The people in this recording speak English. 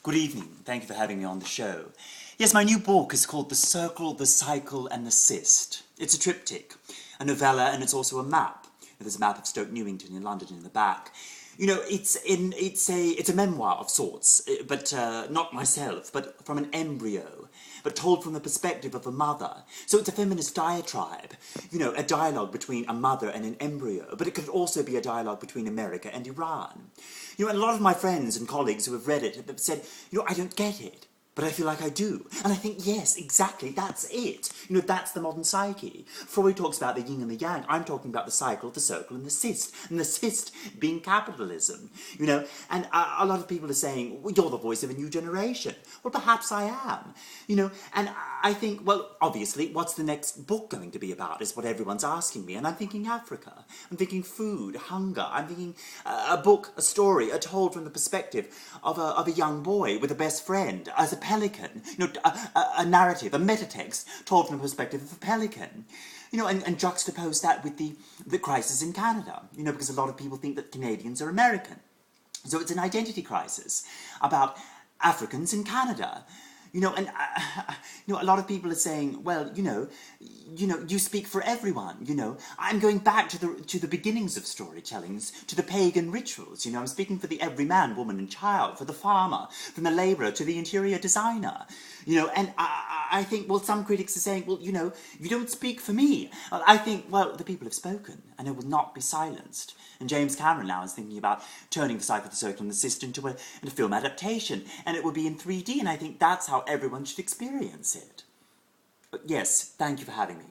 Good evening. Thank you for having me on the show. Yes, my new book is called The Circle, the Cycle and the Cyst. It's a triptych, a novella, and it's also a map. There's a map of Stoke Newington in London in the back. You know, it's a memoir of sorts, but not myself, but from an embryo, but told from the perspective of a mother. So it's a feminist diatribe, you know, a dialogue between a mother and an embryo, but it could also be a dialogue between America and Iran. You know, and a lot of my friends and colleagues who have read it have said, you know, I don't get it. But I feel like I do. And I think, yes, exactly, that's it. You know, that's the modern psyche. Freud talks about the yin and the yang. I'm talking about the cycle, the circle, and the cyst. And the cyst being capitalism. You know, and a lot of people are saying, well, you're the voice of a new generation. Well, perhaps I am. You know, and I think, well, obviously, what's the next book going to be about is what everyone's asking me. And I'm thinking Africa. I'm thinking food, hunger. I'm thinking a book, a story, told from the perspective of a young boy with a best friend as a pelican, you know, a narrative, a metatext told from the perspective of a pelican, you know, and juxtapose that with the crisis in Canada, you know, because a lot of people think that Canadians are American. So it's an identity crisis about Africans in Canada. You know, and you know, a lot of people are saying, well, you know, you speak for everyone. You know, I'm going back to the beginnings of storytellings, to the pagan rituals. You know, I'm speaking for the every man, woman, and child, for the farmer, from the labourer to the interior designer. You know, and I think, well, some critics are saying, well, you know, you don't speak for me. I think, well, the people have spoken, and they will not be silenced. And James Cameron now is thinking about turning The Cycle, the Circle and the Cyst into a film adaptation, and it will be in 3D, and I think that's how everyone should experience it. But yes, thank you for having me.